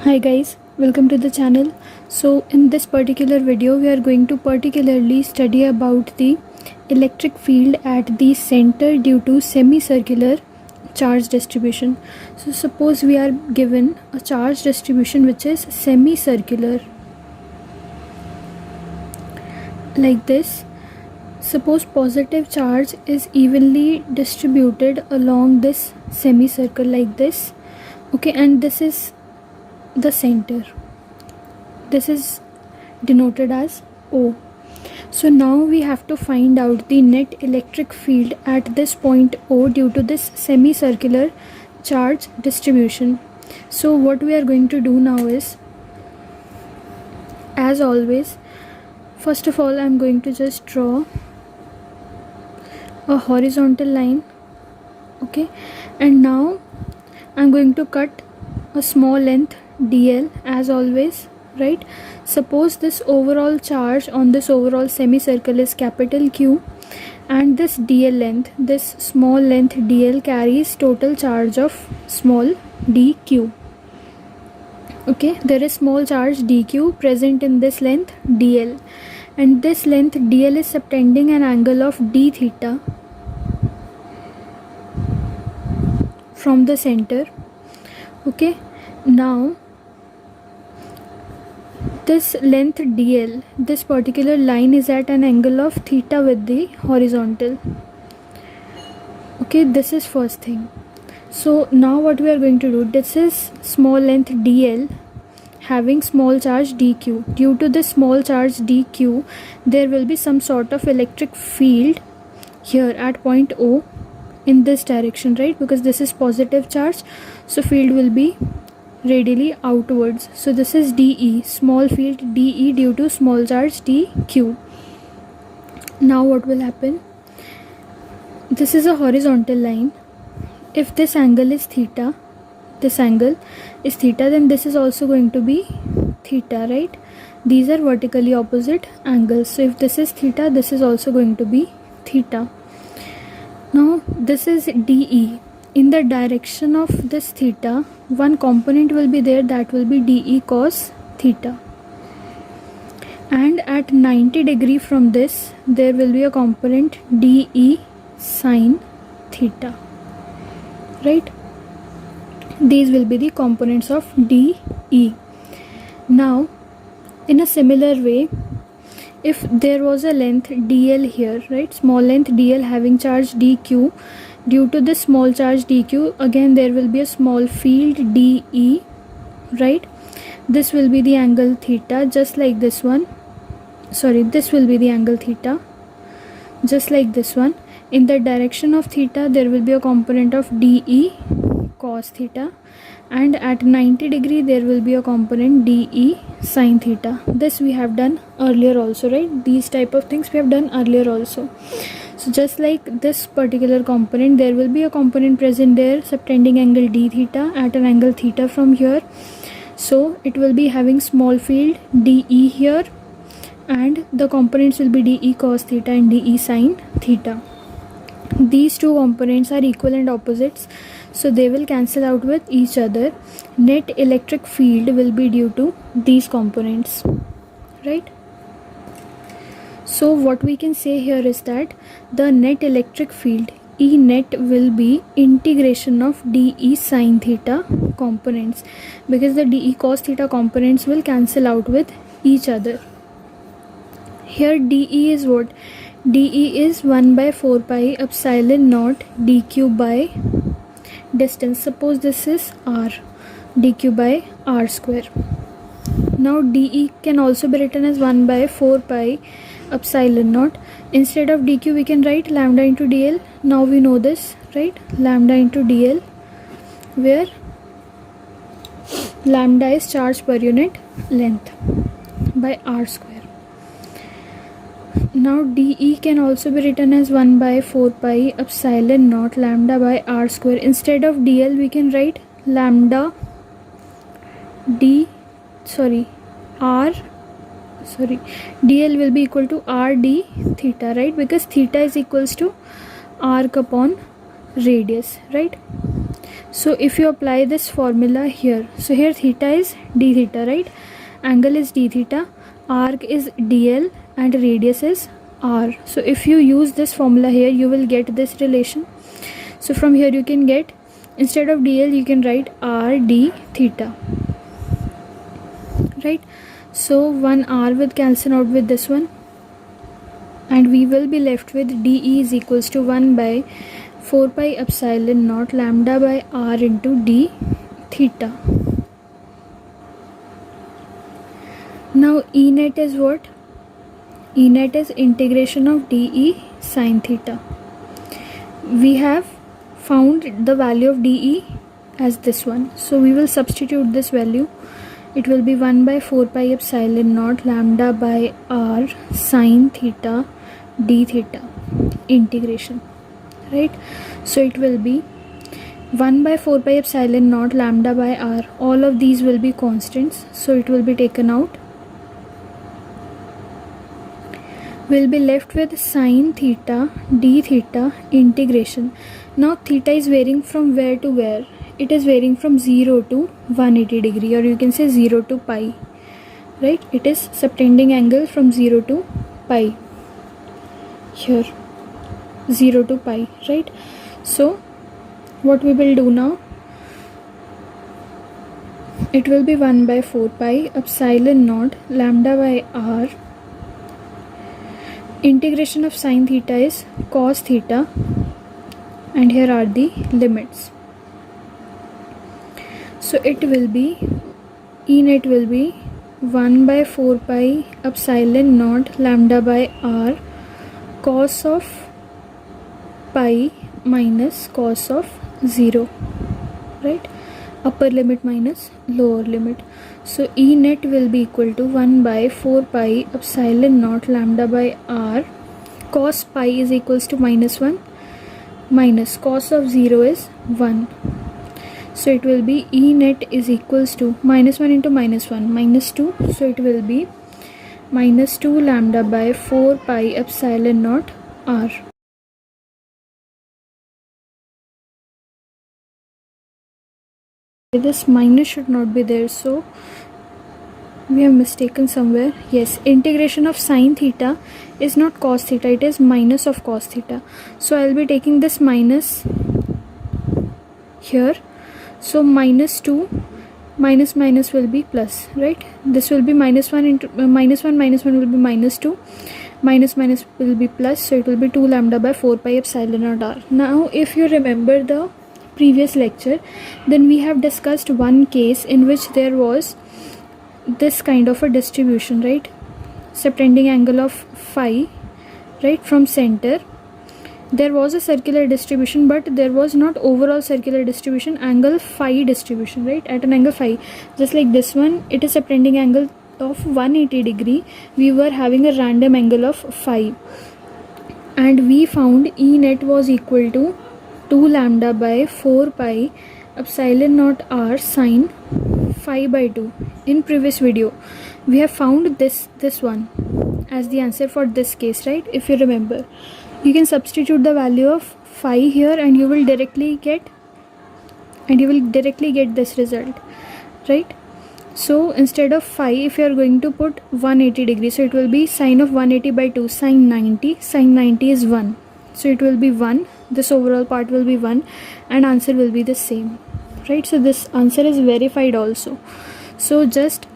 Hi guys, welcome to the channel. So in this particular video we are going to particularly study about the electric field at the center due to semicircular charge distribution. So suppose we are given a charge distribution which is semicircular like this. Suppose positive charge is evenly distributed along this semicircle like this. Okay, and this is the center. This is denoted as O. So now we have to find out the net electric field at this point O due to this semicircular charge distribution. So what we are going to do now is, as always, first of all I'm going to just draw a horizontal line. Okay, and now I'm going to cut a small length dl as always, right? Suppose this overall charge on this overall semicircle is capital Q, and this dl length, this small length dl carries total charge of small dq. Okay, there is small charge dq present in this length dl, and this length dl is subtending an angle of d theta from the center. Okay, now this length dl, this particular line is at an angle of theta with the horizontal. Okay, this is first thing. So now what we are going to do, this is small length dl having small charge dq. Due to this small charge dq, there will be some sort of electric field here at point O in this direction, right? Because this is positive charge, so field will be radially outwards. So this is dE, small field dE due to small charge dq. Now what will happen? This is a horizontal line. If this angle is theta, this angle is theta, then this is also going to be theta, right? These are vertically opposite angles. So if this is theta, this is also going to be theta. Now this is dE. In the direction of this theta, one component will be there, that will be dE cos theta, and at 90 degree from this there will be a component dE sin theta, right? These will be the components of dE. Now in a similar way, if there was a length dl here, right, small length dl having charge dq, due to this small charge dq, again there will be a small field dE, right? This will be the angle theta, just like this one. Sorry, this will be the angle theta, just like this one. In the direction of theta, there will be a component of dE cos theta, and at 90 degree there will be a component dE sin theta. This we have done earlier also, right? These type of things we have done earlier also. So just like this particular component, there will be a component present there subtending angle d theta at an angle theta from here. So it will be having small field dE here, and the components will be dE cos theta and dE sin theta. These two components are equal and opposites, so they will cancel out with each other. Net electric field will be due to these components, right? So what we can say here is that the net electric field E net will be integration of dE sin theta components, because the dE cos theta components will cancel out with each other. Here dE is what? dE is 1 by 4 pi epsilon naught dq by distance. Suppose this is r, dq by r square. Now dE can also be written as 1 by 4 pi epsilon naught. Instead of dq we can write lambda into dl. Now we know this, right? Lambda into dl, where lambda is charge per unit length by r square. Now dE can also be written as 1 by 4 pi epsilon naught lambda by r square. Instead of dl we can write lambda dl will be equal to r d theta, right? Because theta is equals to arc upon radius, right? So if you apply this formula here, so here theta is d theta, right? Angle is d theta, arc is dl, and radius is r. So if you use this formula here, you will get this relation. So from here you can get, instead of dl you can write r d theta, right? So one r will cancel out with this one, and we will be left with dE is equals to 1 by 4 pi epsilon naught lambda by r into d theta. Now E net is what? E net is integration of dE sine theta. We have found the value of dE as this one, so we will substitute this value. It will be 1 by 4 pi epsilon naught lambda by r sine theta d theta integration, right? So it will be 1 by 4 pi epsilon naught lambda by r. All of these will be constants, so it will be taken out. We'll be left with sine theta d theta integration. Now theta is varying from where to where? It is varying from 0 to 180 degree, or you can say 0 to pi, right? It is subtending angle from 0 to pi here, 0 to pi, right? So what we will do now, it will be 1 by 4 pi epsilon naught lambda by r. Integration of sine theta is cos theta, and here are the limits. So it will be, E net will be 1 by 4 pi epsilon naught lambda by r cos of pi minus cos of 0, right? Upper limit minus lower limit. So E net will be equal to 1 by 4 pi epsilon naught lambda by r. Cos pi is equals to minus 1, minus cos of 0 is 1. So it will be E net is equals to minus 1 into minus 1, minus 2. So it will be minus 2 lambda by 4 pi epsilon naught r. This minus should not be there, so we have mistaken somewhere. Yes, integration of sine theta is not cos theta, it is minus of cos theta. So I will be taking this minus here. So minus 2 minus minus will be plus, right? This will be minus 1 into minus 1 will be minus 2, minus minus will be plus, so it will be 2 lambda by 4 pi epsilon naught r. Now if you remember the previous lecture, then we have discussed one case in which there was this kind of a distribution, right? Subtending angle of phi, right, from center. There was a circular distribution, but there was not overall circular distribution, angle phi distribution, right? At an angle phi, just like this one, it is subtending angle of 180 degree. We were having a random angle of phi, and we found E net was equal to 2 lambda by 4 pi epsilon naught r sine phi by 2. In previous video we have found this one as the answer for this case, right? If you remember, you can substitute the value of phi here and you will directly get this result, right? So instead of phi, if you are going to put 180 degrees, so it will be sine of 180 by 2, sine 90. Sine 90 is 1, so it will be 1. This overall part will be 1 and answer will be the same, right? So this answer is verified also. So just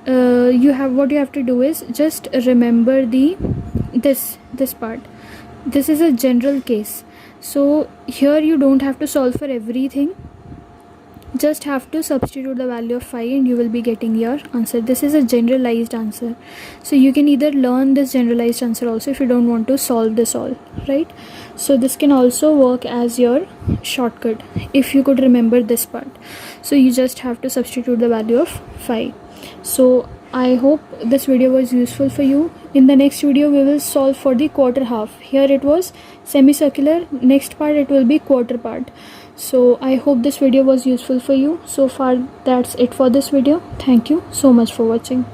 what you have to do is just remember this part. This is a general case, so here you don't have to solve for everything, just have to substitute the value of phi and you will be getting your answer. This is a generalized answer, so you can either learn this generalized answer also if you don't want to solve this all, right? So this can also work as your shortcut if you could remember this part. So you just have to substitute the value of phi. So I hope this video was useful for you. In the next video we will solve for the quarter half. Here it was semicircular, next part it will be quarter part. So I hope this video was useful for you. So far that's it for this video. Thank you so much for watching.